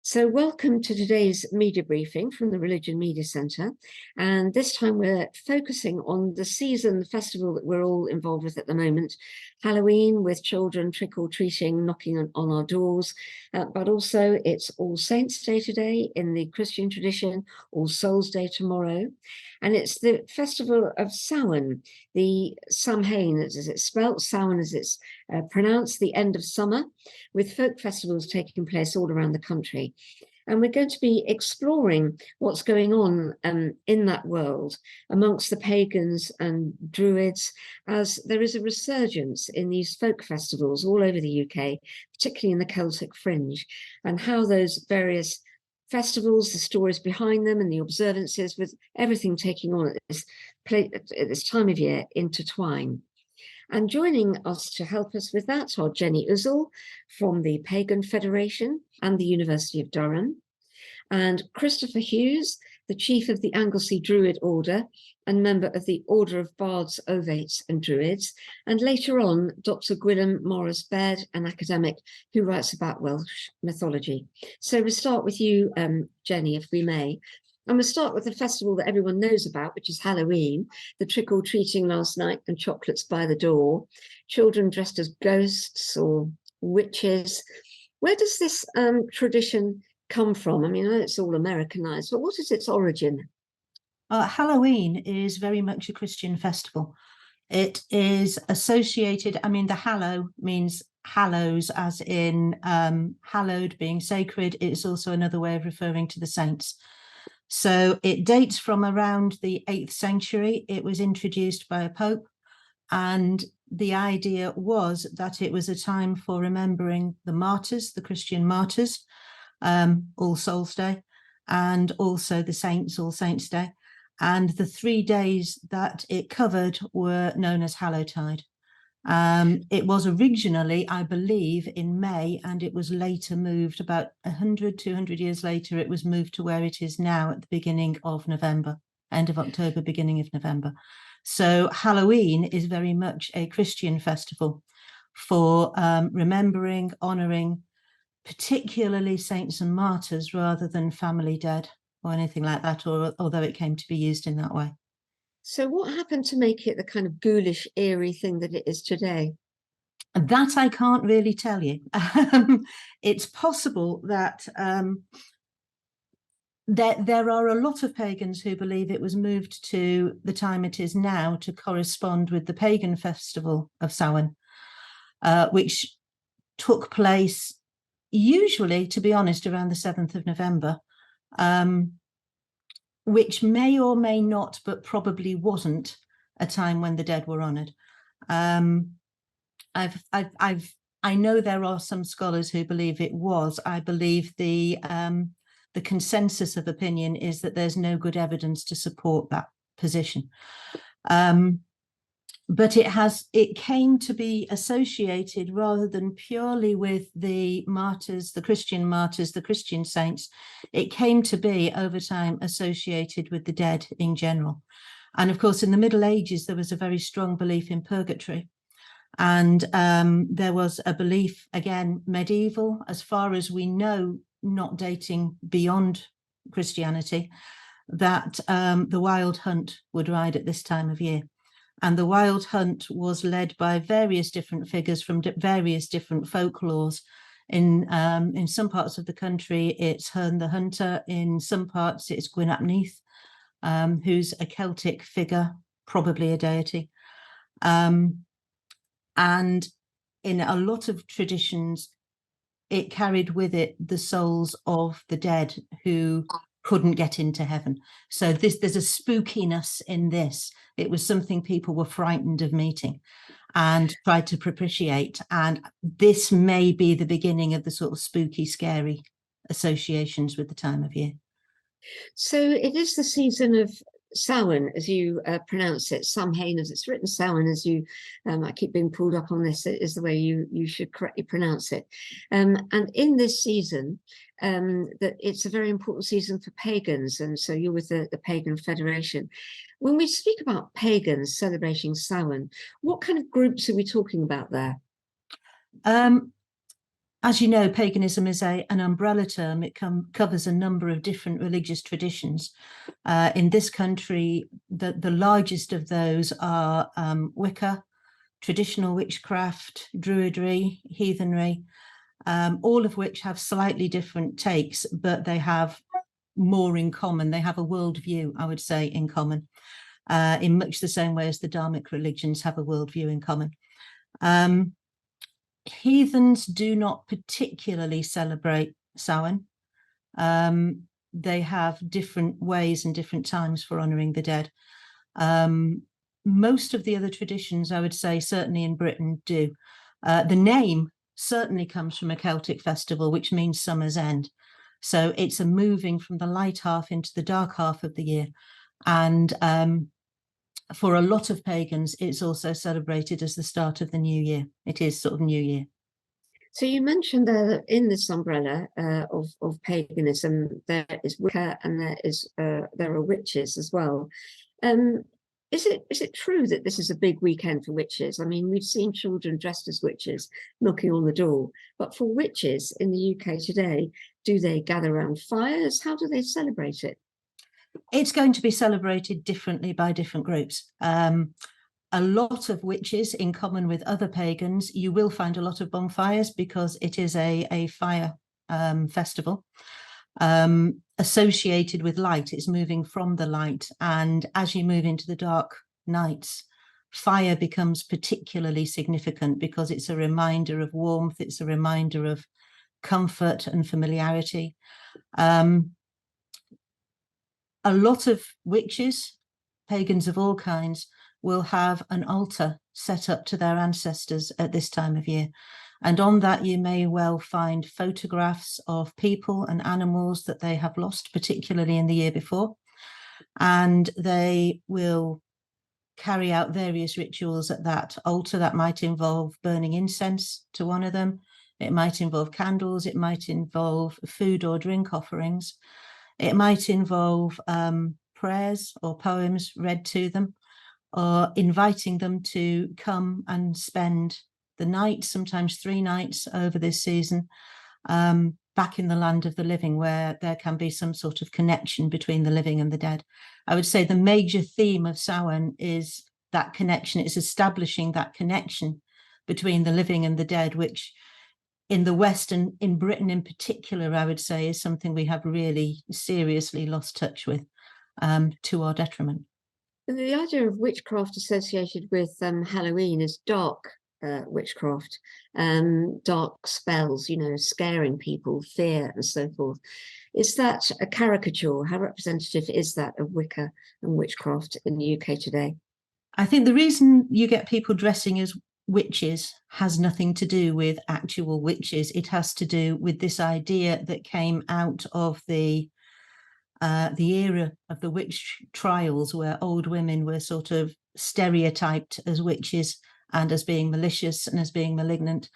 So welcome to today's media briefing from the Religion Media Centre. And this time we're focusing on the season, the festival that we're all involved with at the moment, Halloween, with children trick-or-treating, knocking on our doors. But also it's All Saints' Day today in the Christian tradition, All Souls' Day tomorrow. And it's the festival of Samhain, the Samhain as it's spelt, Samhain as it's pronounced, the end of summer, with folk festivals taking place all around the country. And we're going to be exploring what's going on in that world amongst the pagans and druids, as there is a resurgence in these folk festivals all over the UK, particularly in the Celtic fringe, and how those various festivals, the stories behind them and the observances, with everything taking on at this time of year, intertwine. And joining us to help us with that are Jenny Uzzell from the Pagan Federation and the University of Durham, and Kristoffer Hughes, the chief of the Anglesey Druid Order and member of the Order of Bards, Ovates and Druids, and later on Dr. Gwilym Morris Baird, an academic who writes about Welsh mythology. So we'll start with you, Jenny, if we may. And we'll start with the festival that everyone knows about, which is Halloween, the trick-or-treating last night and chocolates by the door, children dressed as ghosts or witches. Where does this tradition come from? I mean, I know it's all Americanized, but what is its origin? Halloween is very much a Christian festival. It is associated, I mean, the hallow means hallows, as in hallowed, being sacred. It's also another way of referring to the saints. So it dates from around the 8th century. It was introduced by a pope, and the idea was that it was a time for remembering the martyrs, the Christian martyrs, All Souls' Day, and also the saints, All Saints' Day. And the 3 days that it covered were known as Hallowtide. It was originally, I believe, in May, and it was later moved about 100, 200 years later. It was moved to where it is now at the beginning of November, end of October, beginning of November. So Halloween is very much a Christian festival for remembering, honouring, particularly saints and martyrs, rather than family dead or anything like that, or although it came to be used in that way. So what happened to make it the kind of ghoulish, eerie thing that it is today? That I can't really tell you. It's possible that there are a lot of pagans who believe it was moved to the time it is now to correspond with the pagan festival of Samhain, which took place usually, to be honest, around the 7th of November, which may or may not, but probably wasn't a time when the dead were honoured. I know there are some scholars who believe it was. I believe the consensus of opinion is that there's no good evidence to support that position. But it came to be associated, rather than purely with the martyrs, the Christian saints, it came to be over time associated with the dead in general. And of course, in the Middle Ages, there was a very strong belief in purgatory. And there was a belief, again, medieval, as far as we know, not dating beyond Christianity, that the wild hunt would ride at this time of year. And the wild hunt was led by various different figures from various different folklores. In some parts of the country, it's Herne the Hunter. In some parts, it's Gwyn ap Nudd, who's a Celtic figure, probably a deity. And in a lot of traditions, it carried with it the souls of the dead who couldn't get into heaven. So there's a spookiness in this. It was something people were frightened of meeting and tried to propitiate. And this may be the beginning of the sort of spooky, scary associations with the time of year. So it is the season of Samhain, as you pronounce it, Samhain as it's written, Samhain as you, I keep being pulled up on this, is the way you should correctly pronounce it. And in this season, that it's a very important season for pagans, and so you're with the Pagan Federation. When we speak about pagans celebrating Samhain, what kind of groups are we talking about there? As you know, paganism is an umbrella term. It covers a number of different religious traditions. In this country, the largest of those are Wicca, traditional witchcraft, Druidry, heathenry, all of which have slightly different takes, but they have more in common. They have a worldview, I would say, in common, in much the same way as the Dharmic religions have a worldview in common. Heathens do not particularly celebrate Samhain. They have different ways and different times for honouring the dead. Most of the other traditions, I would say, certainly in Britain, do. The name certainly comes from a Celtic festival, which means summer's end. So it's a moving from the light half into the dark half of the year. And for a lot of pagans, it's also celebrated as the start of the new year. It is sort of New Year. So you mentioned there that in this umbrella of paganism, there is Wicca and there are witches as well. Is it true that this is a big weekend for witches? I mean, we've seen children dressed as witches knocking on the door, but for witches in the UK today, do they gather around fires? How do they celebrate it? It's going to be celebrated differently by different groups. A lot of witches, in common with other pagans, you will find a lot of bonfires because it is a fire festival associated with light. It's moving from the light, and as you move into the dark nights, fire becomes particularly significant because it's a reminder of warmth, it's a reminder of comfort and familiarity. A lot of witches, pagans of all kinds, will have an altar set up to their ancestors at this time of year. And on that, you may well find photographs of people and animals that they have lost, particularly in the year before. And they will carry out various rituals at that altar. That might involve burning incense to honor them. It might involve candles. It might involve food or drink offerings. It might involve prayers or poems read to them, or inviting them to come and spend the night, sometimes 3 nights over this season, back in the land of the living, where there can be some sort of connection between the living and the dead. I would say the major theme of Samhain is that connection. It's establishing that connection between the living and the dead, which in the West and in Britain in particular, I would say, is something we have really seriously lost touch with, to our detriment. The idea of witchcraft associated with Halloween is dark witchcraft, dark spells, you know, scaring people, fear and so forth. Is that a caricature? How representative is that of Wicca and witchcraft in the UK today? I think the reason you get people dressing as witches has nothing to do with actual witches. It has to do with this idea that came out of the era of the witch trials, where old women were sort of stereotyped as witches and as being malicious and as being malignant.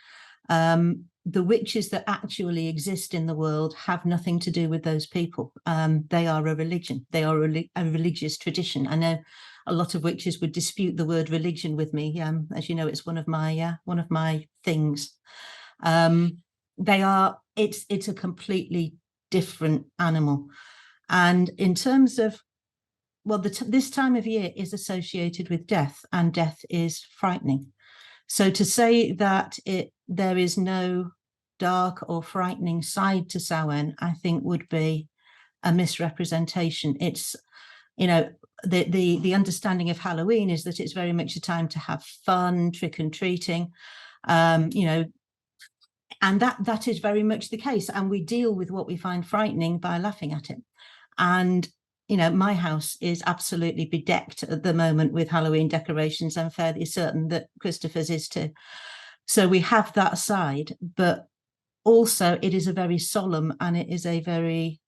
The witches that actually exist in the world have nothing to do with those people. They are a religion. They are a religious tradition. I know a lot of witches would dispute the word religion with me. As you know, it's one of my things. It's a completely different animal. And in terms of, well, this time of year is associated with death, and death is frightening. So to say that there is no dark or frightening side to Samhain, I think would be a misrepresentation. It's, you know, the understanding of Halloween is that it's very much a time to have fun, trick and treating, you know, and that is very much the case. And we deal with what we find frightening by laughing at it. And, you know, my house is absolutely bedecked at the moment with Halloween decorations. I'm fairly certain that Kristoffer's is too. So we have that side, but also it is a very solemn and it is a very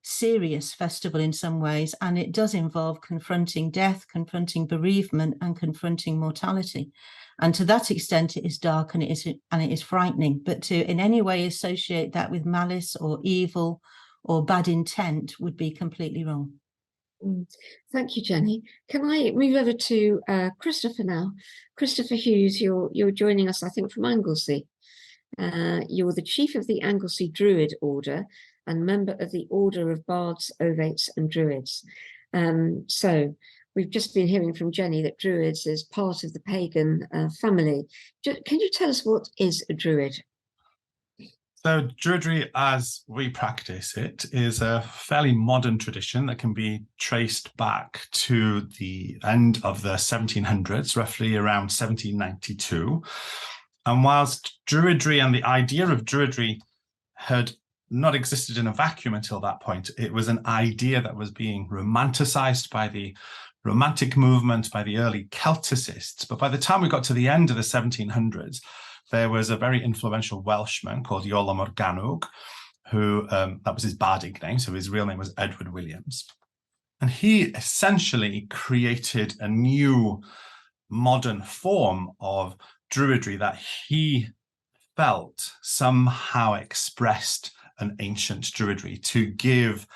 serious festival in some ways. And it does involve confronting death, confronting bereavement, and confronting mortality. And to that extent, it is dark and it is frightening. But to in any way associate that with malice or evil or bad intent would be completely wrong. Thank you, Jenny. Can I move over to Kristoffer now? Kristoffer Hughes, you're joining us, I think, from Anglesey. You're the chief of the Anglesey Druid order and member of the Order of Bards, Ovates and Druids. So we've just been hearing from Jenny that Druids is part of the pagan family. Can you tell us what is a Druid? So Druidry, as we practice it, is a fairly modern tradition that can be traced back to the end of the 1700s, roughly around 1792. And whilst Druidry and the idea of Druidry had not existed in a vacuum until that point, it was an idea that was being romanticized by the Romantic movement, by the early Celticists. But by the time we got to the end of the 1700s, there was a very influential Welshman called Iolo Morgannwg, who, that was his bardic name, so his real name was Edward Williams. And he essentially created a new modern form of Druidry that he felt somehow expressed an ancient Druidry to give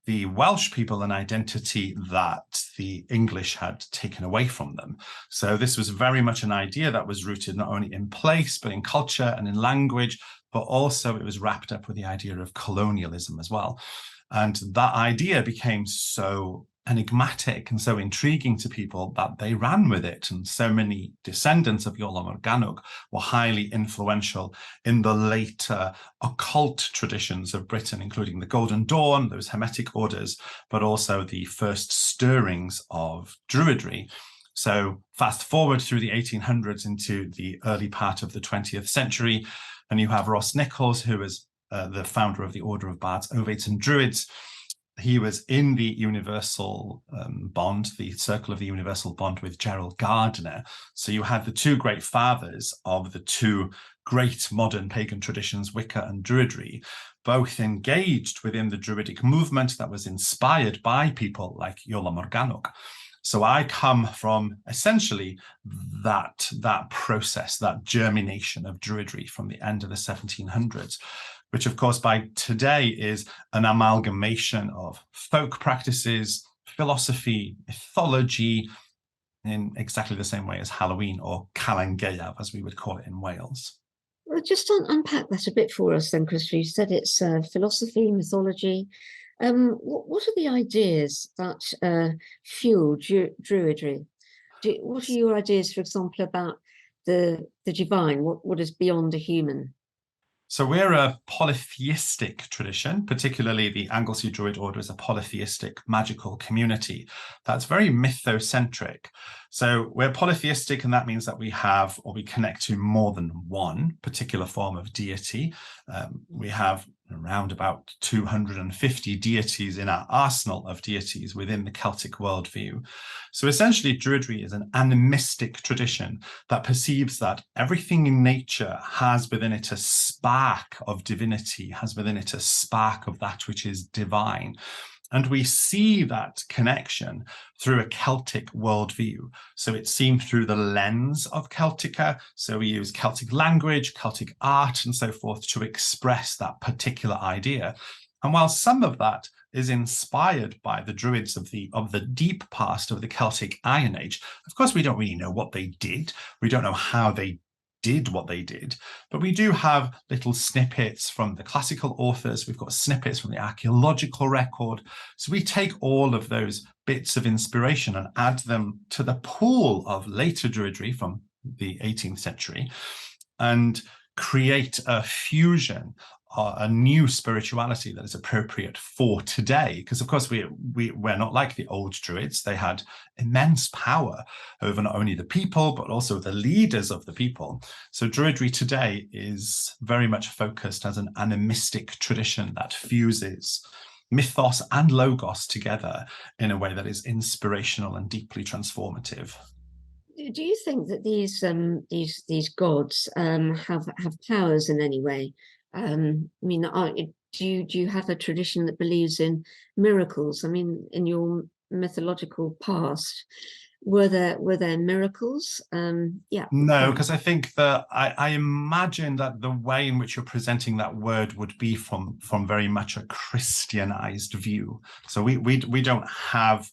the Welsh people an identity that the English had taken away from them. So this was very much an idea that was rooted not only in place, but in culture and in language, but also it was wrapped up with the idea of colonialism as well. And that idea became so enigmatic and so intriguing to people that they ran with it. And so many descendants of Iolo Morgannwg were highly influential in the later occult traditions of Britain, including the Golden Dawn, those Hermetic orders, but also the first stirrings of Druidry. So fast forward through the 1800s into the early part of the 20th century, and you have Ross Nichols, who is the founder of the Order of Bards, Ovates and Druids. He was in the Universal Bond, the Circle of the Universal Bond with Gerald Gardner. So you had the two great fathers of the two great modern pagan traditions, Wicca and Druidry, both engaged within the Druidic movement that was inspired by people like Iolo Morgannwg. So I come from essentially that process, that germination of Druidry from the end of the 1700s, which of course by today is an amalgamation of folk practices, philosophy, mythology, in exactly the same way as Halloween, or Calan Gaeaf, as we would call it in Wales. Well, just unpack that a bit for us then, Kristoffer. You said it's philosophy, mythology. What are the ideas that fuel Druidry? What are your ideas, for example, about the divine? What is beyond a human? So we're a polytheistic tradition, particularly the Anglesey Druid order is a polytheistic magical community that's very mythocentric. So we're polytheistic, and that means that we have, or we connect to, more than one particular form of deity. We have around about 250 deities in our arsenal of deities within the Celtic worldview. So essentially, Druidry is an animistic tradition that perceives that everything in nature has within it a spark of divinity, has within it a spark of that which is divine. And we see that connection through a Celtic worldview. So it's seen through the lens of Celtica. So we use Celtic language, Celtic art, and so forth to express that particular idea. And while some of that is inspired by the Druids of the deep past of the Celtic Iron Age, of course, we don't really know what they did. We don't know how they did what they did, but we do have little snippets from the classical authors. We've got snippets from the archaeological record. So we take all of those bits of inspiration and add them to the pool of later Druidry from the 18th century and create a fusion, a new spirituality that is appropriate for today. Because of course we're not like the old Druids. They had immense power over not only the people, but also the leaders of the people. So Druidry today is very much focused as an animistic tradition that fuses mythos and logos together in a way that is inspirational and deeply transformative. Do you think that these gods have powers in any way? I mean, do you have a tradition that believes in miracles? I mean, in your mythological past, were there miracles? Yeah. No, because I think that I imagine that the way in which you're presenting that word would be from very much a Christianized view. So we don't have.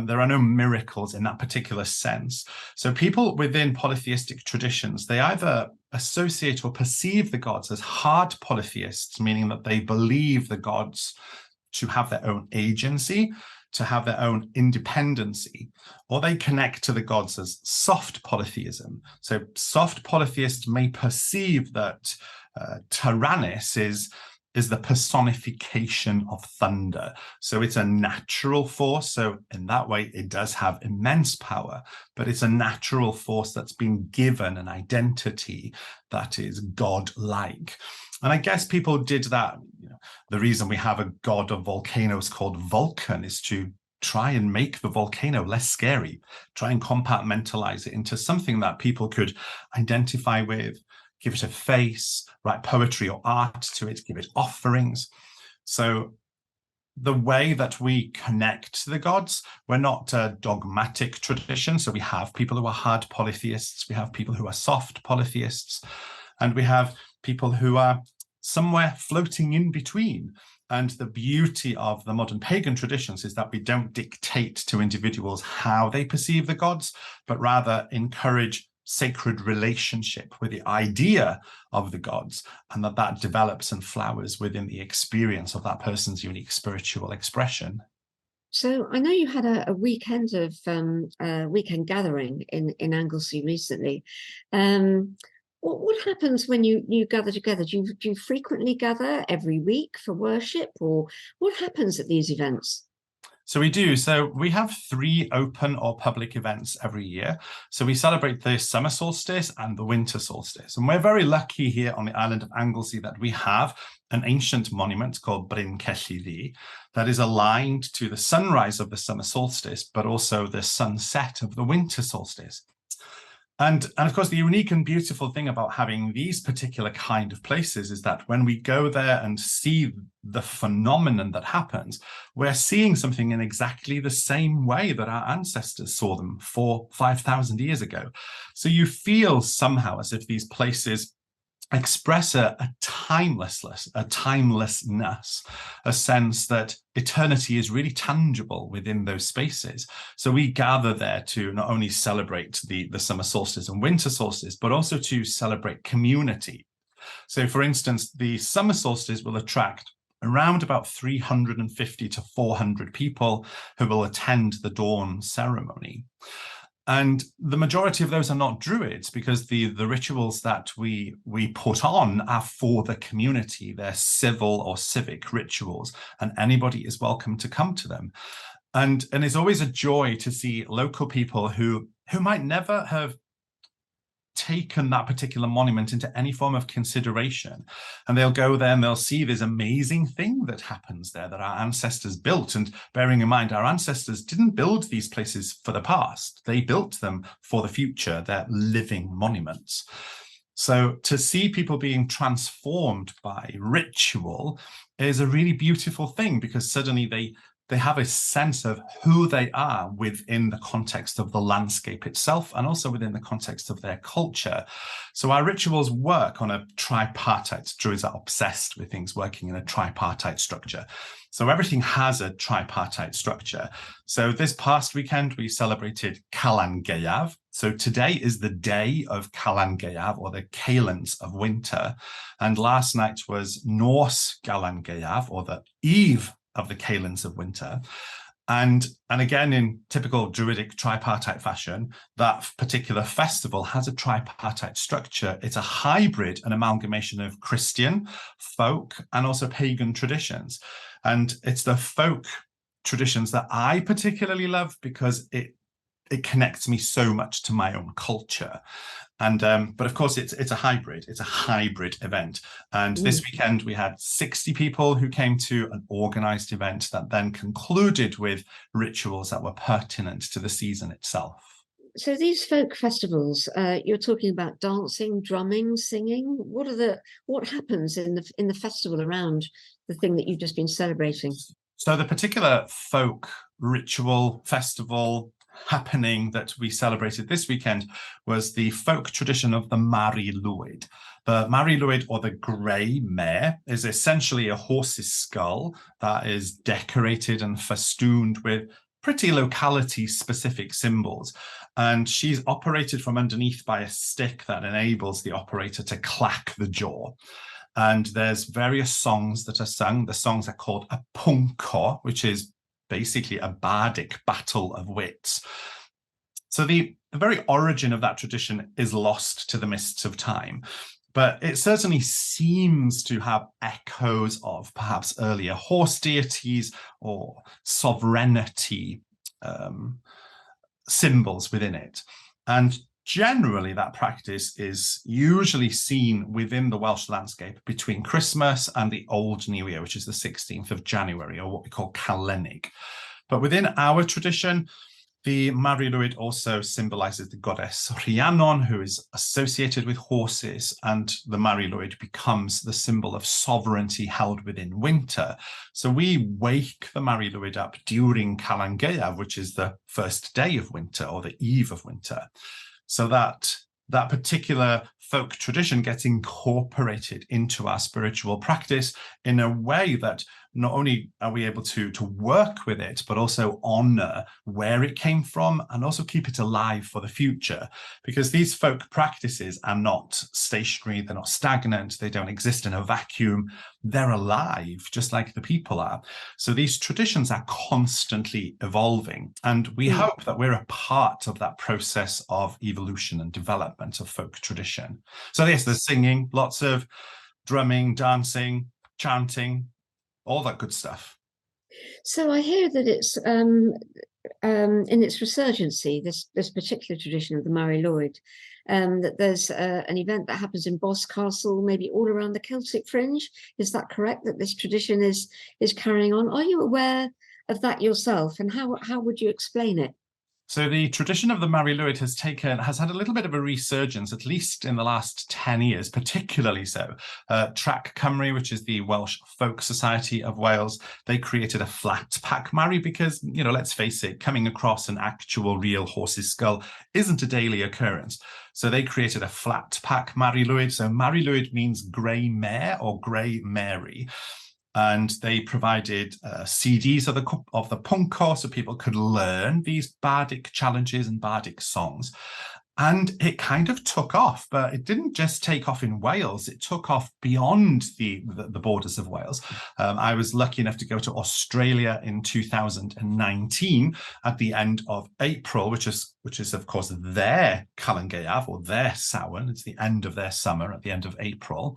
There are no miracles in that particular sense. So people within polytheistic traditions, they either associate or perceive the gods as hard polytheists, meaning that they believe the gods to have their own agency, to have their own independency, or they connect to the gods as soft polytheism. So soft polytheists may perceive that Tyrannus is the personification of thunder. So it's a natural force. So in that way, it does have immense power, but it's a natural force that's been given an identity that is God-like. And I guess people did that. The reason we have a god of volcanoes called Vulcan is to try and make the volcano less scary, try and compartmentalize it into something that people could identify with, give it a face, write poetry or art to it, give it offerings. So the way that we connect to the gods, we're not a dogmatic tradition. So we have people who are hard polytheists, we have people who are soft polytheists, and we have people who are somewhere floating in between. And the beauty of the modern pagan traditions is that we don't dictate to individuals how they perceive the gods, but rather encourage sacred relationship with the idea of the gods, and that develops and flowers within the experience of that person's unique spiritual expression. So I know you had a weekend of weekend gathering in Anglesey recently. What happens when you gather together? Do you frequently gather every week for worship, or what happens at these events? So we do. So we have 3 open or public events every year. So we celebrate the summer solstice and the winter solstice. And we're very lucky here on the island of Anglesey that we have an ancient monument called Bryn Celli that is aligned to the sunrise of the summer solstice, but also the sunset of the winter solstice. And of course, the unique and beautiful thing about having these particular kind of places is that when we go there and see the phenomenon that happens, we're seeing something in exactly the same way that our ancestors saw them 4,000-5,000 years ago. So you feel somehow as if these places express a timelessness, a sense that eternity is really tangible within those spaces. So we gather there to not only celebrate the summer solstice and winter solstice, but also to celebrate community. So for instance, the summer solstice will attract around about 350 to 400 people who will attend the dawn ceremony. And the majority of those are not Druids, because the rituals that we put on are for the community. They're civil or civic rituals, and anybody is welcome to come to them. And it's always a joy to see local people who might never have taken that particular monument into any form of consideration, and they'll go there and they'll see this amazing thing that happens there that our ancestors built. And bearing in mind, our ancestors didn't build these places for the past, they built them for the future. They're living monuments. So to see people being transformed by ritual is a really beautiful thing, because suddenly they have a sense of who they are within the context of the landscape itself, and also within the context of their culture. So our rituals work on a tripartite. Druids are obsessed with things working in a tripartite structure. So everything has a tripartite structure. So this past weekend, we celebrated Calan Gaeaf. So today is the day of Calan Gaeaf, or the Calends of winter. And last night was Norse Calan Gaeaf, or the eve of the Calends of winter. And again, in typical Druidic tripartite fashion, that particular festival has a tripartite structure. It's a hybrid, an amalgamation of Christian, folk, and also pagan traditions. And it's the folk traditions that I particularly love, because it connects me so much to my own culture. And but of course, it's a hybrid event. And this weekend we had 60 people who came to an organized event that then concluded with rituals that were pertinent to the season itself. So these folk festivals, you're talking about dancing, drumming, singing. What happens in the festival around the thing that you've just been celebrating? So the particular folk ritual festival happening that we celebrated this weekend was the folk tradition of the Mari Lwyd. The Mari Lwyd, or the grey mare, is essentially a horse's skull that is decorated and festooned with pretty locality-specific symbols. And she's operated from underneath by a stick that enables the operator to clack the jaw. And there's various songs that are sung. The songs are called a punko, which is basically a bardic battle of wits. So the very origin of that tradition is lost to the mists of time, but it certainly seems to have echoes of perhaps earlier horse deities or sovereignty symbols within it. And generally, that practice is usually seen within the Welsh landscape between Christmas and the Old New Year, which is the 16th of January, or what we call Calennig. But within our tradition, the Mari Lwyd also symbolizes the goddess Rhiannon, who is associated with horses, and the Mari Lwyd becomes the symbol of sovereignty held within winter. So we wake the Mari Lwyd up during Calan Gaeaf, which is the first day of winter or the eve of winter. So that particular folk tradition gets incorporated into our spiritual practice in a way that not only are we able to work with it, but also honor where it came from and also keep it alive for the future. Because these folk practices are not stationary, they're not stagnant, they don't exist in a vacuum. They're alive, just like the people are. So these traditions are constantly evolving. And we hope that we're a part of that process of evolution and development of folk tradition. So yes, there's singing, lots of drumming, dancing, chanting, all that good stuff. So I hear that it's in its resurgency, this particular tradition of the Mari Lwyd, that there's an event that happens in Boscastle, maybe all around the Celtic fringe. Is that correct, that this tradition is carrying on? Are you aware of that yourself, and how would you explain it? So the tradition of the Mari Lwyd has had a little bit of a resurgence, at least in the last 10 years, particularly so. Trac Cymru, which is the Welsh Folk Society of Wales, they created a flat pack Mari because, let's face it, coming across an actual real horse's skull isn't a daily occurrence. So they created a flat pack Mari Lwyd. So Mari Lwyd means grey mare or grey Mary. And they provided CDs of the punko so people could learn these bardic challenges and bardic songs. And it kind of took off, but it didn't just take off in Wales. It took off beyond the borders of Wales. I was lucky enough to go to Australia in 2019 at the end of April, which is of course their Calan Gaeaf or their Samhain. It's the end of their summer at the end of April.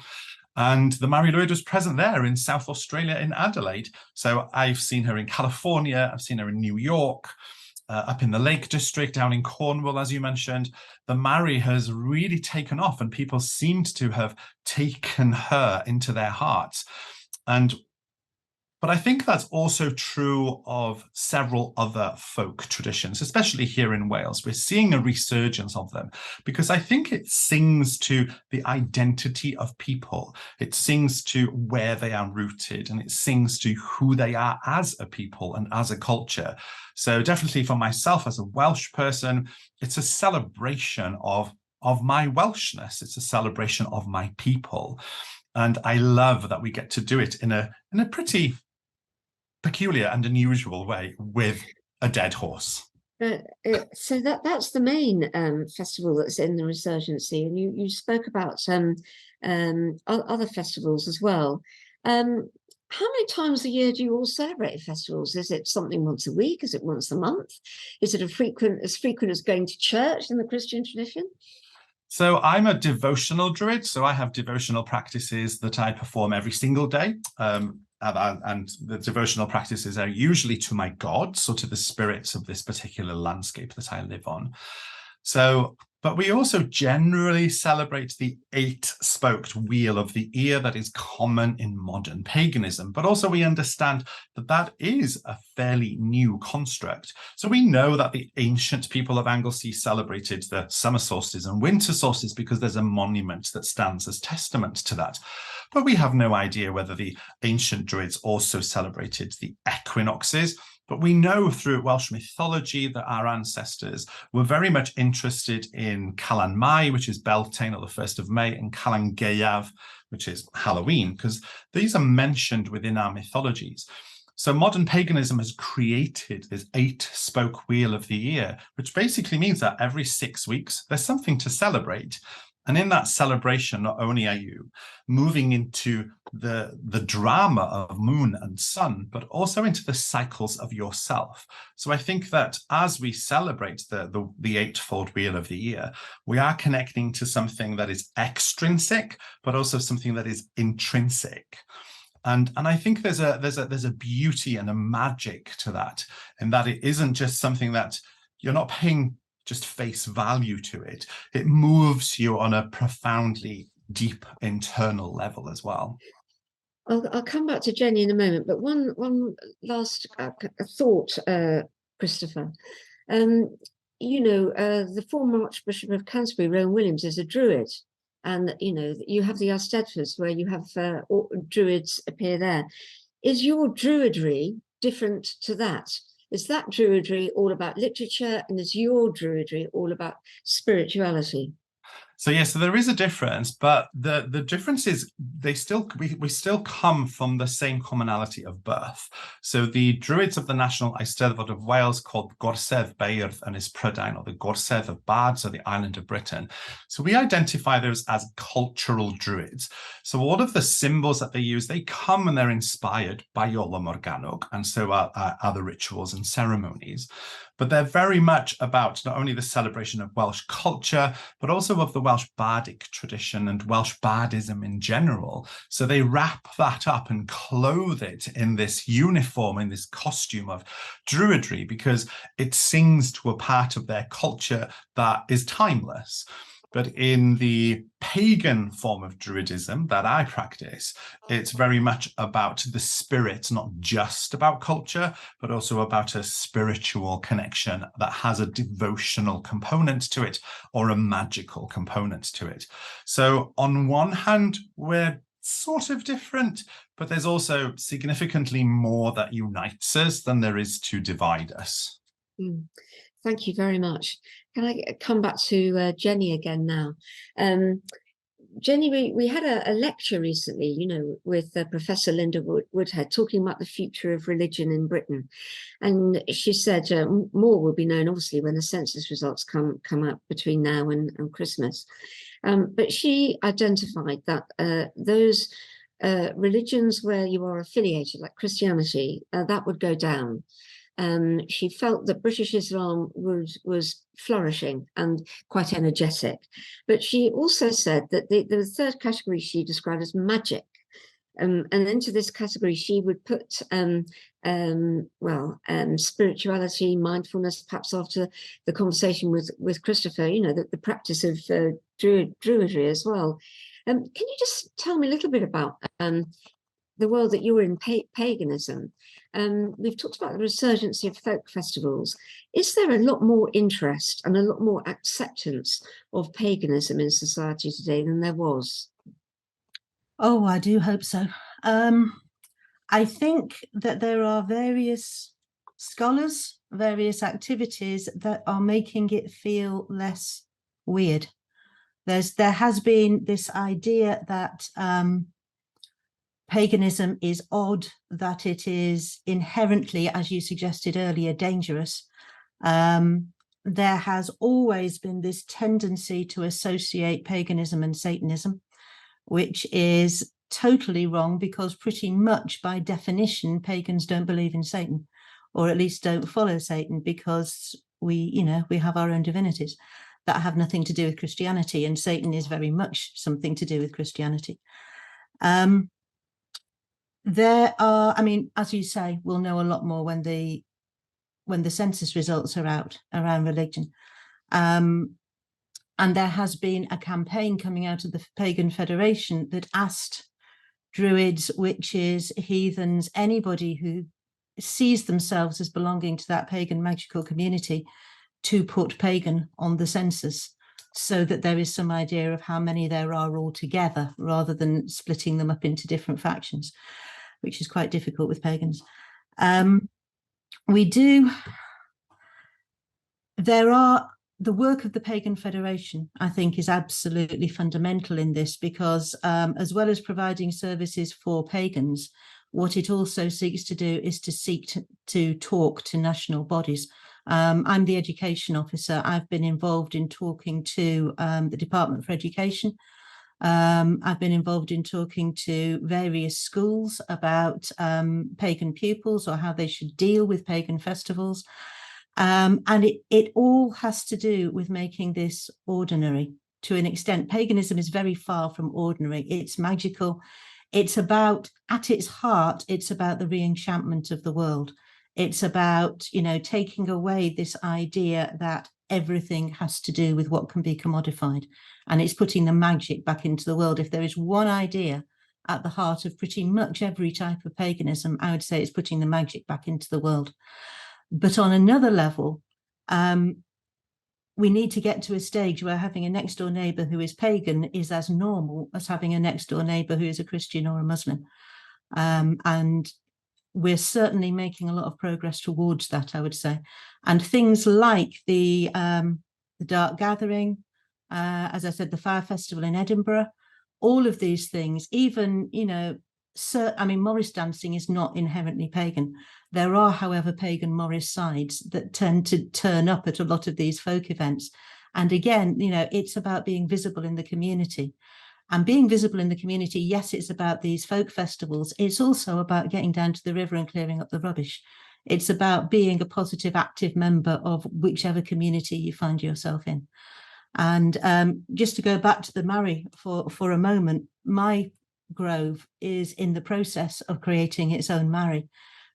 And the Mari Lwyd was present there in South Australia, in Adelaide. So I've seen her in California, I've seen her in New York, up in the Lake District, down in Cornwall, as you mentioned. The Mari has really taken off and people seemed to have taken her into their hearts. But I think that's also true of several other folk traditions, especially here in Wales. We're seeing a resurgence of them because I think it sings to the identity of people. It sings to where they are rooted and it sings to who they are as a people and as a culture. So definitely for myself as a Welsh person, it's a celebration of my Welshness. It's a celebration of my people. And I love that we get to do it in a pretty peculiar and unusual way with a dead horse. So that's the main festival that's in the Resurgency, and you spoke about other festivals as well. How many times a year do you all celebrate festivals? Is it something once a week? Is it once a month? Is it as frequent as going to church in the Christian tradition? So I'm a devotional druid, so I have devotional practices that I perform every single day. And the devotional practices are usually to my gods or to the spirits of this particular landscape that I live on. But we also generally celebrate the 8-spoked wheel of the ear that is common in modern paganism. But also we understand that is a fairly new construct. So we know that the ancient people of Anglesey celebrated the summer solstice and winter solstice because there's a monument that stands as testament to that. But we have no idea whether the ancient Druids also celebrated the equinoxes. But we know through Welsh mythology that our ancestors were very much interested in Calan Mai, which is Beltane, or the 1st of May, and Calan Gaeaf, which is Halloween, because these are mentioned within our mythologies. So modern paganism has created this 8-spoke wheel of the year, which basically means that every 6 weeks, there's something to celebrate. And in that celebration, not only are you moving into the drama of moon and sun, but also into the cycles of yourself. So I think that as we celebrate the eightfold wheel of the year, we are connecting to something that is extrinsic, but also something that is intrinsic. And I think there's a beauty and a magic to that, in that it isn't just something that you're not paying just face value to it. It moves you on a profoundly deep internal level as well. I'll come back to Jenny in a moment, but one last thought, Kristoffer. The former Archbishop of Canterbury, Rowan Williams, is a Druid. And, you have the Eisteddfod where you have Druids appear there. Is your Druidry different to that? Is that Druidry all about literature, and is your Druidry all about spirituality? So yes, so there is a difference, but the difference is we still come from the same commonality of birth. So the Druids of the National Eisteddfod of Wales, called Gorsedd Beirdd Ynys Prydain, or the Gorsedd of Bards of the island of Britain. So we identify those as cultural Druids. So all of the symbols that they use, they come and they're inspired by Iolo Morgannwg, and so are the rituals and ceremonies. But they're very much about not only the celebration of Welsh culture, but also of the Welsh bardic tradition and Welsh bardism in general. So they wrap that up and clothe it in this uniform, in this costume of Druidry, because it sings to a part of their culture that is timeless. But in the pagan form of Druidism that I practice, it's very much about the spirit, not just about culture, but also about a spiritual connection that has a devotional component to it, or a magical component to it. So on one hand, we're sort of different, but there's also significantly more that unites us than there is to divide us. Thank you very much. Can I come back to Jenny again now? Jenny, we had a lecture recently, with Professor Linda Woodhead, talking about the future of religion in Britain. And she said more will be known, obviously, when the census results come out between now and Christmas. But she identified that those religions where you are affiliated, like Christianity, that would go down. She felt that British Islam was flourishing and quite energetic. But she also said that the third category she described as magic. And into this category, she would put spirituality, mindfulness, perhaps after the conversation with Kristoffer, the practice of Druidry as well. Can you just tell me a little bit about the world that you were in, paganism? We've talked about the resurgence of folk festivals. Is there a lot more interest and a lot more acceptance of paganism in society today than there was? Oh, I do hope so. I think that there are various scholars, various activities that are making it feel less weird. There has been this idea that paganism is odd, that it is inherently, as you suggested earlier, dangerous. There has always been this tendency to associate paganism and Satanism, which is totally wrong, because pretty much by definition, pagans don't believe in Satan, or at least don't follow Satan, because we have our own divinities that have nothing to do with Christianity, and Satan is very much something to do with Christianity. There are, as you say, we'll know a lot more when the census results are out around religion. And there has been a campaign coming out of the Pagan Federation that asked Druids, witches, heathens, anybody who sees themselves as belonging to that pagan magical community, to put pagan on the census, so that there is some idea of how many there are altogether, rather than splitting them up into different factions, which is quite difficult with pagans. The work of the Pagan Federation, I think, is absolutely fundamental in this, because as well as providing services for pagans, what it also seeks to do is to talk to national bodies. I'm the education officer. I've been involved in talking to the Department for Education. I've been involved in talking to various schools about pagan pupils or how they should deal with pagan festivals. And it all has to do with making this ordinary to an extent. Paganism is very far from ordinary. It's magical. It's about, at its heart, it's about the re-enchantment of the world. It's about, taking away this idea that everything has to do with what can be commodified. And it's putting the magic back into the world. If there is one idea at the heart of pretty much every type of paganism, I would say it's putting the magic back into the world. But on another level, we need to get to a stage where having a next door neighbor who is pagan is as normal as having a next door neighbor who is a Christian or a Muslim. And we're certainly making a lot of progress towards that, I would say. And things like the Dark Gathering, as I said, the Fire Festival in Edinburgh, all of these things, even, Morris dancing is not inherently pagan. There are, however, pagan Morris sides that tend to turn up at a lot of these folk events. And again, it's about being visible in the community. And being visible in the community, yes, it's about these folk festivals. It's also about getting down to the river and clearing up the rubbish. It's about being a positive, active member of whichever community you find yourself in. And just to go back to the Mari for a moment, my grove is in the process of creating its own Mari.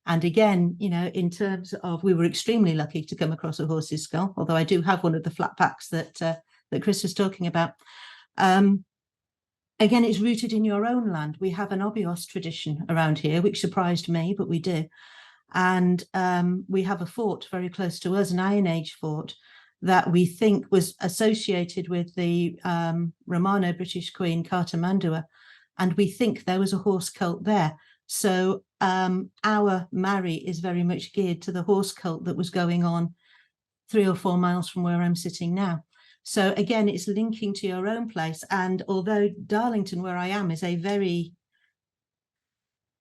And again, in terms of, we were extremely lucky to come across a horse's skull, although I do have one of the flat packs that Chris was talking about. Again, it's rooted in your own land. We have an obios tradition around here, which surprised me, but we do. And we have a fort very close to us, an Iron Age fort, that we think was associated with the Romano-British Queen Cartamandua. And we think there was a horse cult there. So our Mari is very much geared to the horse cult that was going on 3 or 4 miles from where I'm sitting now. So again, it's linking to your own place. And although Darlington, where I am, is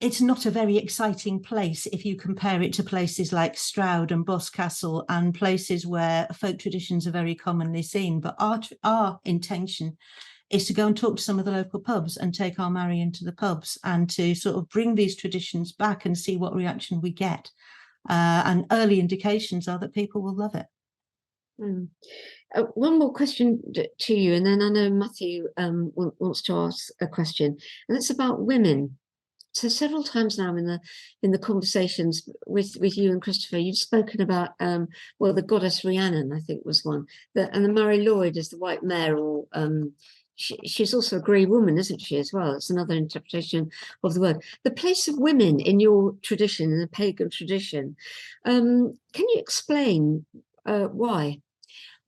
it's not a very exciting place if you compare it to places like Stroud and Boscastle and places where folk traditions are very commonly seen. But our intention is to go and talk to some of the local pubs and take our Mari into the pubs and to sort of bring these traditions back and see what reaction we get. And early indications are that people will love it. One more question to you, and then I know Matthew wants to ask a question, and it's about women. So several times now in the conversations with you and Kristoffer, you've spoken about the goddess Rhiannon, I think was one, and the Mari Lloyd is the white mare, or she's also a grey woman, isn't she, as well? It's another interpretation of the word. The place of women in your tradition, in the pagan tradition, can you explain why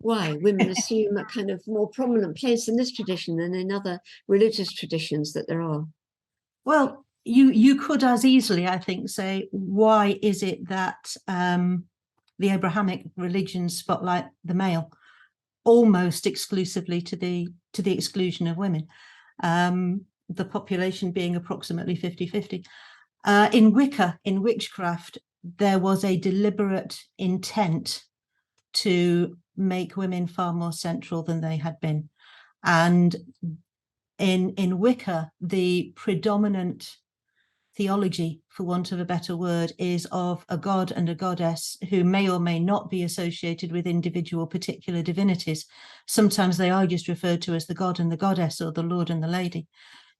women assume a kind of more prominent place in this tradition than in other religious traditions that there are? Well, you could as easily, I think, say, why is it that the Abrahamic religions spotlight the male almost exclusively to the exclusion of women, the population being approximately 50-50. In Wicca, in witchcraft, there was a deliberate intent to make women far more central than they had been. And in Wicca, the predominant theology, for want of a better word, is of a god and a goddess who may or may not be associated with individual particular divinities. Sometimes they are just referred to as the god and the goddess, or the lord and the lady,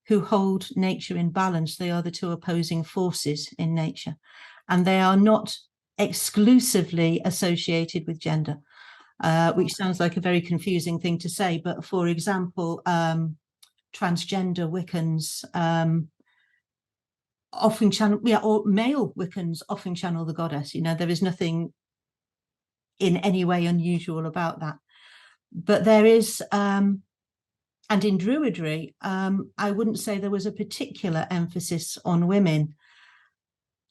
who hold nature in balance. They are the two opposing forces in nature, and they are not exclusively associated with gender, which sounds like a very confusing thing to say. But for example, transgender Wiccans often channel, or male Wiccans often channel the goddess. There is nothing in any way unusual about that. But there is, and in Druidry, I wouldn't say there was a particular emphasis on women.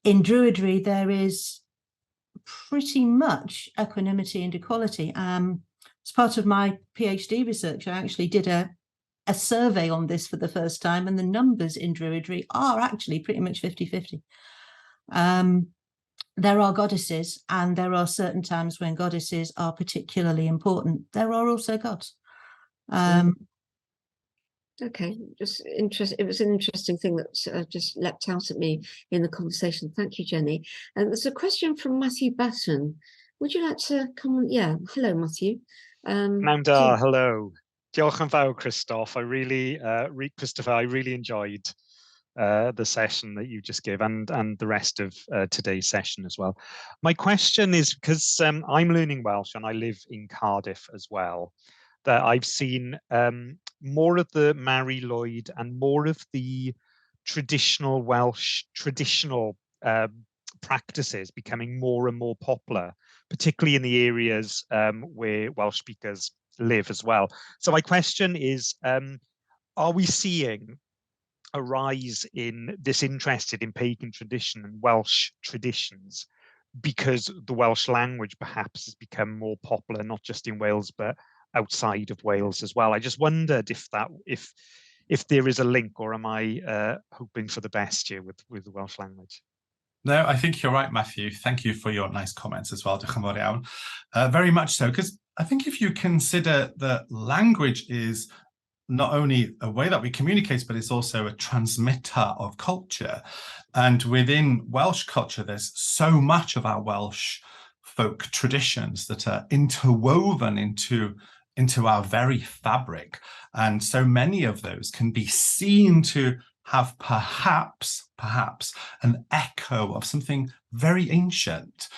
In Druidry, there is pretty much equanimity and equality. As part of my PhD research, I actually did a a survey on this for the first time, and the numbers in Druidry are actually pretty much 50-50. There are goddesses, and there are certain times when goddesses are particularly important. There are also gods. Okay, just interesting. It was an interesting thing that just leapt out at me in the conversation. Thank you, Jenny. And there's a question from Matthew Button. Would you like to come on? Yeah, hello, Matthew. Hello. Diolch yn fawr, Kristoffer. Kristoffer, I really enjoyed the session that you just gave, and the rest of today's session as well. My question is, because I'm learning Welsh and I live in Cardiff as well, that I've seen more of the Mary Lloyd and more of the traditional Welsh practices becoming more and more popular, particularly in the areas where Welsh speakers live as well. So my question is, are we seeing a rise in this interest in pagan tradition and Welsh traditions because the Welsh language perhaps has become more popular, not just in Wales, but outside of Wales as well? I just wondered if there is a link, or am I hoping for the best here with the Welsh language? No, I think you're right, Matthew. Thank you for your nice comments as well. Diolch yn fawr iawn. Very much so, because I think if you consider that language is not only a way that we communicate, but it's also a transmitter of culture. And within Welsh culture, there's so much of our Welsh folk traditions that are interwoven into our very fabric. And so many of those can be seen to have perhaps an echo of something very ancient.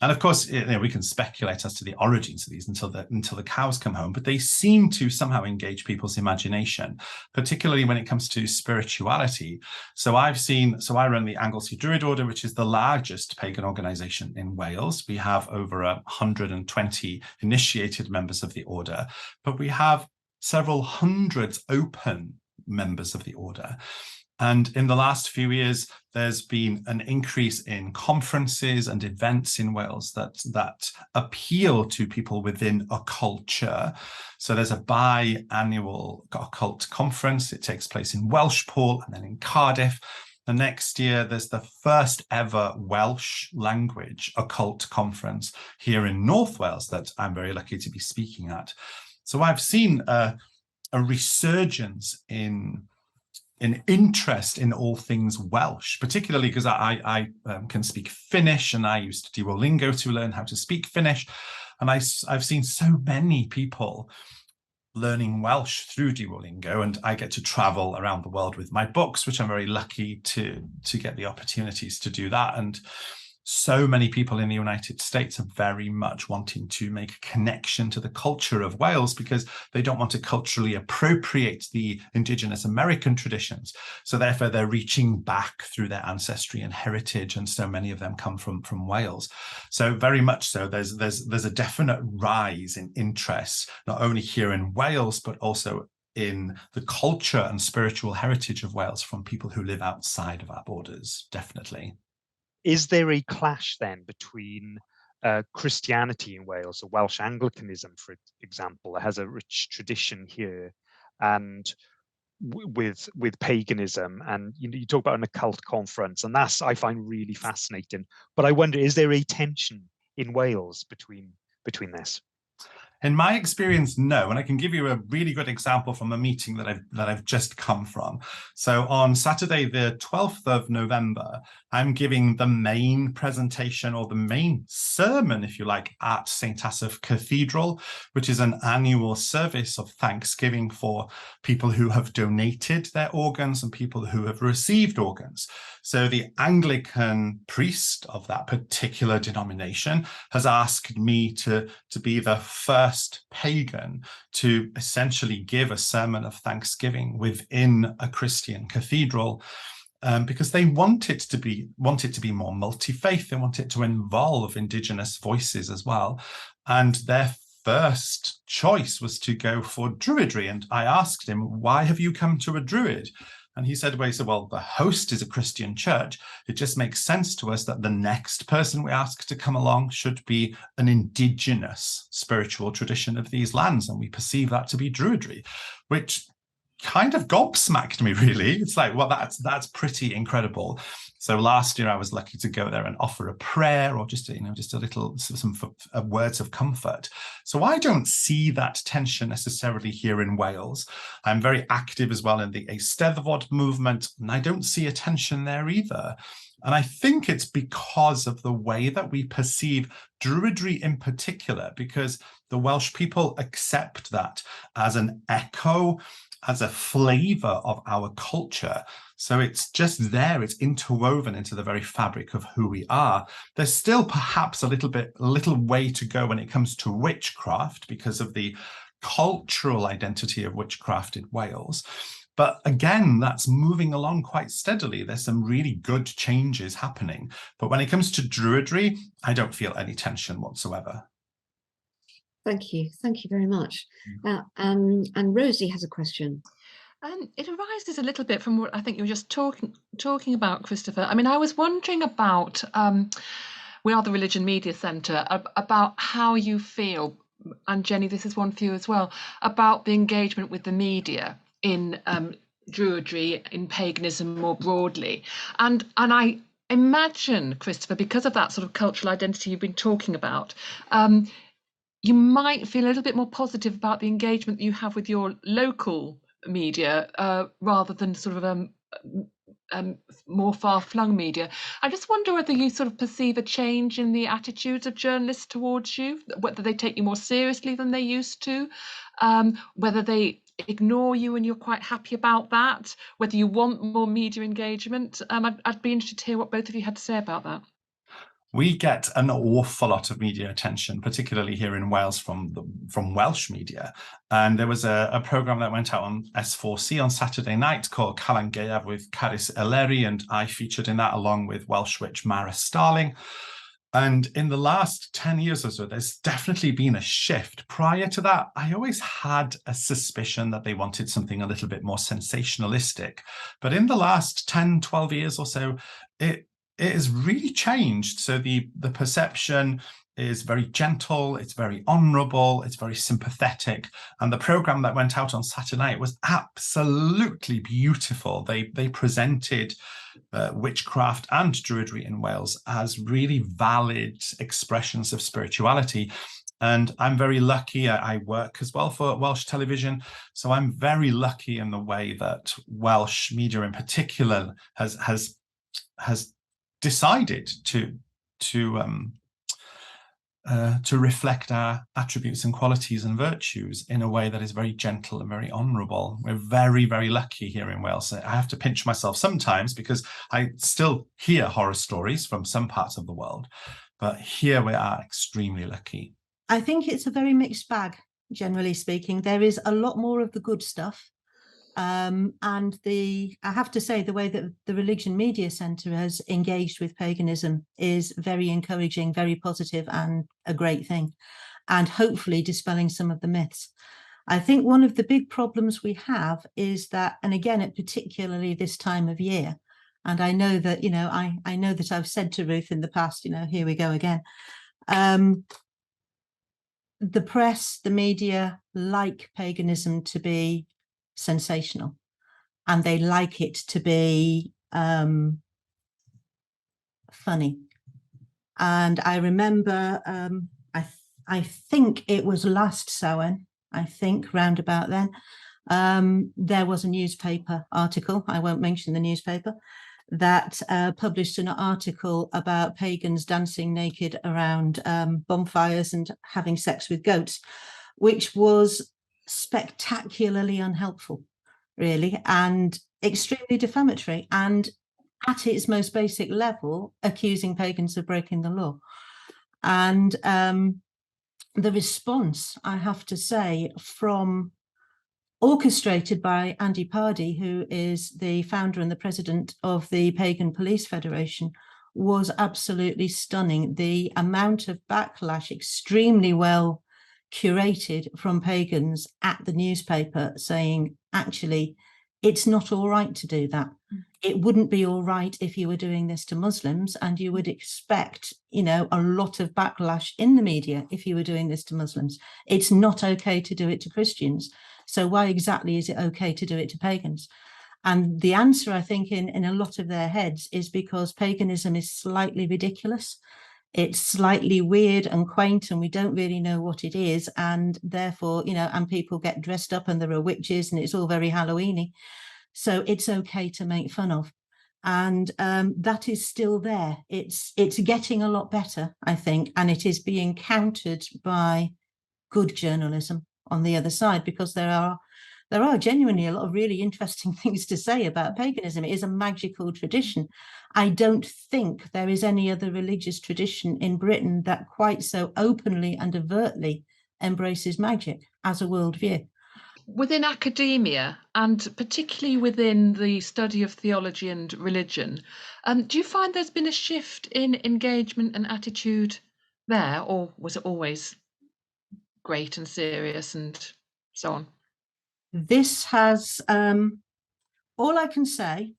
And of course, we can speculate as to the origins of these until the cows come home, but they seem to somehow engage people's imagination, particularly when it comes to spirituality. So I run the Anglesey Druid order, which is the largest pagan organization in Wales. We have over 120 initiated members of the order, but we have several hundreds open members of the order. And in the last few years, there's been an increase in conferences and events in Wales that appeal to people within a culture. So there's a biannual occult conference. It takes place in Welshpool and then in Cardiff. The next year, there's the first ever Welsh language occult conference here in North Wales that I'm very lucky to be speaking at. So I've seen a resurgence in interest in all things Welsh, particularly because I can speak Finnish, and I used Duolingo to learn how to speak Finnish. And I've seen so many people learning Welsh through Duolingo, and I get to travel around the world with my books, which I'm very lucky to get the opportunities to do that. And so many people in the United States are very much wanting to make a connection to the culture of Wales because they don't want to culturally appropriate the indigenous American traditions. So therefore, they're reaching back through their ancestry and heritage, and so many of them come from Wales. So very much so, there's a definite rise in interest, not only here in Wales, but also in the culture and spiritual heritage of Wales from people who live outside of our borders, definitely. Is there a clash then between Christianity in Wales, so Welsh Anglicanism, for example, that has a rich tradition here, and with paganism? And you talk about an occult conference, and that's, I find, really fascinating. But I wonder, is there a tension in Wales between this? In my experience, no. And I can give you a really good example from a meeting that I've just come from. So on Saturday, the 12th of November, I'm giving the main presentation, or the main sermon, if you like, at St. Asaph Cathedral, which is an annual service of thanksgiving for people who have donated their organs and people who have received organs. So the Anglican priest of that particular denomination has asked me to be the first pagan to essentially give a sermon of thanksgiving within a Christian cathedral, because they want it to be more multi-faith. They want it to involve indigenous voices as well. And their first choice was to go for Druidry. And I asked him, why have you come to a Druid? And he said, well, the host is a Christian church. It just makes sense to us that the next person we ask to come along should be an indigenous spiritual tradition of these lands. And we perceive that to be Druidry, which kind of gobsmacked me, really. It's like, well, that's pretty incredible. So last year I was lucky to go there and offer a prayer, or just a little, some words of comfort. So I don't see that tension necessarily here in Wales. I'm very active as well in the Eisteddfod movement, and I don't see a tension there either. And I think it's because of the way that we perceive Druidry in particular, because the Welsh people accept that as an echo, as a flavour of our culture. So it's just there, it's interwoven into the very fabric of who we are. There's still perhaps a little way to go when it comes to witchcraft, because of the cultural identity of witchcraft in Wales. But again, that's moving along quite steadily. There's some really good changes happening. But when it comes to Druidry, I don't feel any tension whatsoever. Thank you very much. And Rosie has a question. It arises a little bit from what I think you were just talking about, Kristoffer. I mean, I was wondering about, we are the Religion Media Centre, about how you feel, and Jenny, this is one for you as well, about the engagement with the media in Druidry, in paganism more broadly. And I imagine, Kristoffer, because of that sort of cultural identity you've been talking about, you might feel a little bit more positive about the engagement you have with your local media rather than sort of more far-flung media. I just wonder whether you sort of perceive a change in the attitudes of journalists towards you, whether they take you more seriously than they used to, whether they ignore you and you're quite happy about that, whether you want more media engagement. I'd be interested to hear what both of you had to say about that. We get an awful lot of media attention, particularly here in Wales from Welsh media. And there was a programme that went out on S4C on Saturday night called Calan Gaeaf with Caris Eleri, and I featured in that along with Welsh witch Mara Starling. And in the last 10 years or so, there's definitely been a shift. Prior to that, I always had a suspicion that they wanted something a little bit more sensationalistic. But in the last 10, 12 years or so, it has really changed. So the perception is very gentle, it's very honourable, it's very sympathetic. And the programme that went out on Saturday night was absolutely beautiful. They presented witchcraft and Druidry in Wales as really valid expressions of spirituality. And I'm very lucky. I work as well for Welsh television, so I'm very lucky in the way that Welsh media in particular has decided to reflect our attributes and qualities and virtues in a way that is very gentle and very honourable. We're very, very lucky here in Wales. I have to pinch myself sometimes because I still hear horror stories from some parts of the world, but here we are extremely lucky. I think it's a very mixed bag, generally speaking. There is a lot more of the good stuff. And I have to say, the way that the Religion Media Centre has engaged with paganism is very encouraging, very positive, and a great thing, and hopefully dispelling some of the myths. I think one of the big problems we have is that, and again, at particularly this time of year, and I know that, I know that I've said to Ruth in the past, here we go again. The press, the media like paganism to be sensational, and they like it to be funny. And I remember I think it was last Samhain, round about then, there was a newspaper article, I won't mention the newspaper, that published an article about pagans dancing naked around bonfires and having sex with goats, which was spectacularly unhelpful, really, and extremely defamatory, and at its most basic level, accusing pagans of breaking the law. And the response, I have to say, orchestrated by Andy Pardee, who is the founder and the president of the Pagan Police Federation, was absolutely stunning. The amount of backlash, extremely well curated from pagans at the newspaper, saying, actually, it's not all right to do that. It wouldn't be all right if you were doing this to Muslims, and you would expect, a lot of backlash in the media if you were doing this to Muslims. It's not okay to do it to Christians. So why exactly is it okay to do it to pagans? And the answer, I think, in a lot of their heads is because paganism is slightly ridiculous. It's slightly weird and quaint, and we don't really know what it is. And therefore, and people get dressed up and there are witches and it's all very Halloweeny. So it's okay to make fun of. And that is still there. It's getting a lot better, I think, and it is being countered by good journalism on the other side, because there are genuinely a lot of really interesting things to say about paganism. It is a magical tradition. I don't think there is any other religious tradition in Britain that quite so openly and overtly embraces magic as a worldview. Within academia, and particularly within the study of theology and religion, do you find there's been a shift in engagement and attitude there, or was it always great and serious and so on? This has, all I can say,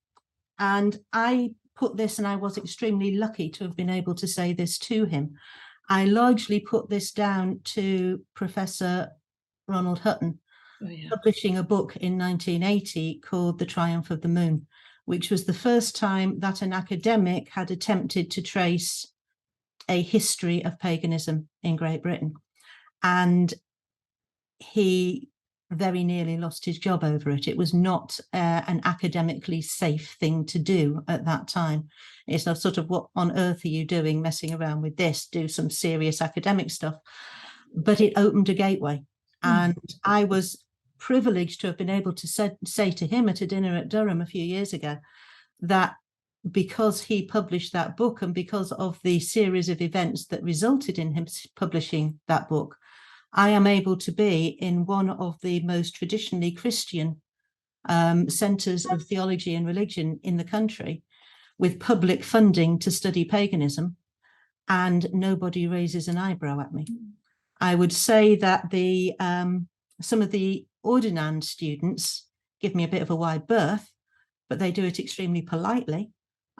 and I put this, and I was extremely lucky to have been able to say this to him, I largely put this down to Professor Ronald Hutton, publishing a book in 1980 called The Triumph of the Moon, which was the first time that an academic had attempted to trace a history of paganism in Great Britain. And he very nearly lost his job over it. It was not an academically safe thing to do at that time. It's not sort of, what on earth are you doing messing around with this? Do some serious academic stuff. But it opened a gateway. And I was privileged to have been able to say to him at a dinner at Durham a few years ago that because he published that book and because of the series of events that resulted in him publishing that book, I am able to be in one of the most traditionally Christian centres of theology and religion in the country, with public funding to study paganism, and nobody raises an eyebrow at me. I would say that some of the ordinand students give me a bit of a wide berth, but they do it extremely politely.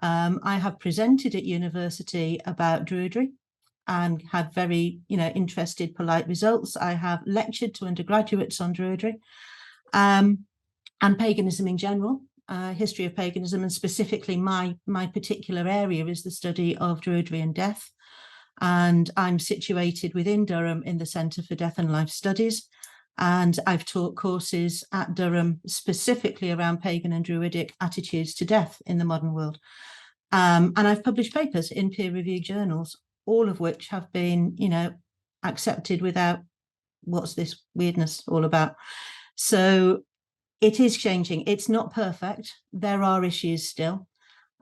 I have presented at university about Druidry and had very, interested, polite results. I have lectured to undergraduates on Druidry and paganism in general, history of paganism, and specifically my particular area is the study of Druidry and death. And I'm situated within Durham in the Centre for Death and Life Studies. And I've taught courses at Durham specifically around pagan and druidic attitudes to death in the modern world. And I've published papers in peer-reviewed journals, all of which have been, accepted without what's this weirdness all about. So it is changing. It's not perfect. There are issues still.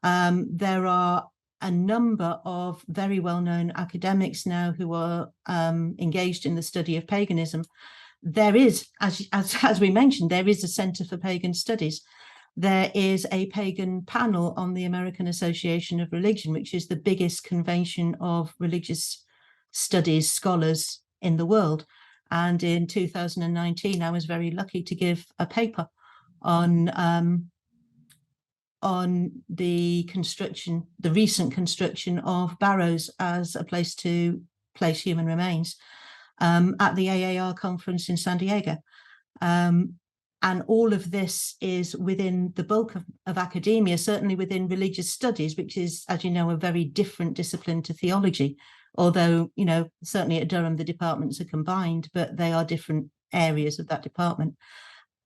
There are a number of very well-known academics now who are engaged in the study of paganism. There is, as we mentioned, there is a Centre for Pagan Studies. There is a pagan panel on the American Association of Religion, which is the biggest convention of religious studies scholars in the world. And in 2019, I was very lucky to give a paper on the recent construction of barrows as a place to place human remains at the AAR conference in San Diego. And all of this is within the bulk of academia, certainly within religious studies, which is, as you know, a very different discipline to theology. Although, certainly at Durham, the departments are combined, but they are different areas of that department.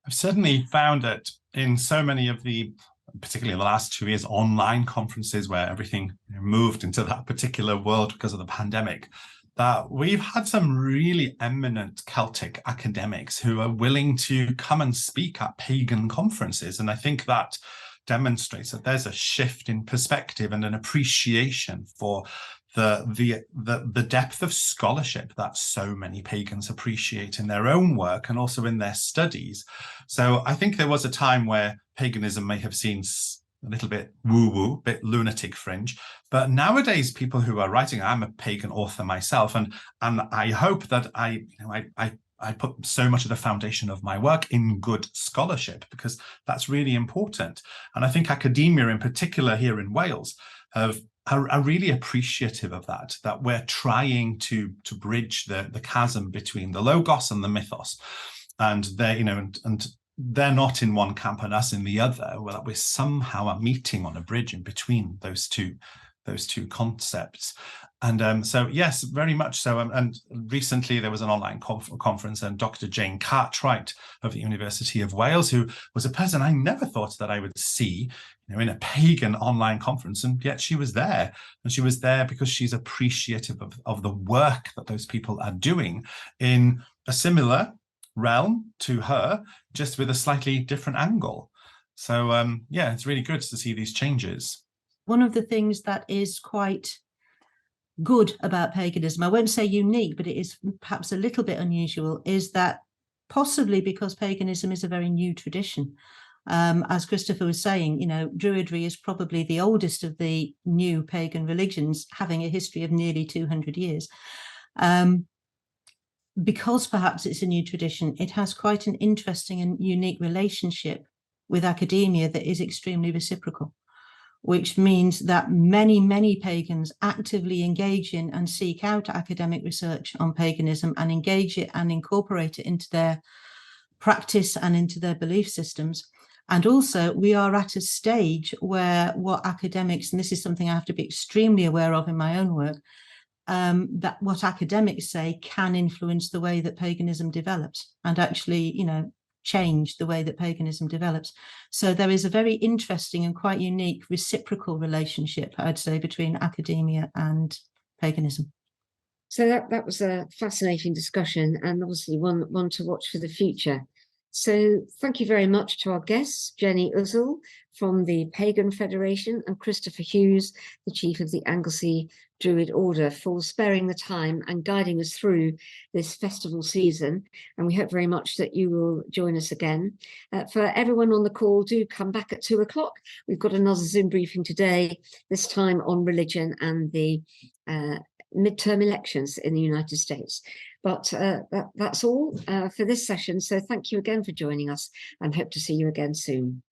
I've certainly found that in so many of the, particularly in the last 2 years, online conferences where everything moved into that particular world because of the pandemic, that we've had some really eminent Celtic academics who are willing to come and speak at pagan conferences. And I think that demonstrates that there's a shift in perspective and an appreciation for the depth of scholarship that so many pagans appreciate in their own work and also in their studies. So I think there was a time where paganism may have seemed a little bit woo-woo, a bit lunatic fringe. But nowadays, people who are writing, I'm a pagan author myself, and I hope that I put so much of the foundation of my work in good scholarship, because that's really important. And I think academia in particular here in Wales are really appreciative of that we're trying to bridge the chasm between the logos and the mythos. and they're, and they're not in one camp and us in the other. Well, we're somehow meeting on a bridge in between those two concepts. And so, yes, very much so. And recently there was an online conference, and Dr. Jane Cartwright of the University of Wales, who was a person I never thought that I would see, in a pagan online conference, and yet she was there. And she was there because she's appreciative of the work that those people are doing in a similar realm to her, just with a slightly different angle. So, yeah, it's really good to see these changes. One of the things that is quite good about paganism, I won't say unique, but it is perhaps a little bit unusual, is that possibly because paganism is a very new tradition. As Kristoffer was saying, Druidry is probably the oldest of the new pagan religions, having a history of nearly 200 years. Because perhaps it's a new tradition, it has quite an interesting and unique relationship with academia that is extremely reciprocal, which means that many, many pagans actively engage in and seek out academic research on paganism and engage it and incorporate it into their practice and into their belief systems. And also, we are at a stage where what academics, and this is something I have to be extremely aware of in my own work, that what academics say can influence the way that paganism develops and actually, change the way that paganism develops. So there is a very interesting and quite unique reciprocal relationship, I'd say, between academia and paganism. So that was a fascinating discussion, and obviously one to watch for the future. So thank you very much to our guests, Jenny Uzzell from the Pagan Federation and Kristoffer Hughes, the Chief of the Anglesey Druid Order, for sparing the time and guiding us through this festival season. And we hope very much that you will join us again. For everyone on the call, do come back at 2 o'clock. We've got another Zoom briefing today, this time on religion and the midterm elections in the United States. But that's all for this session. So thank you again for joining us, and hope to see you again soon.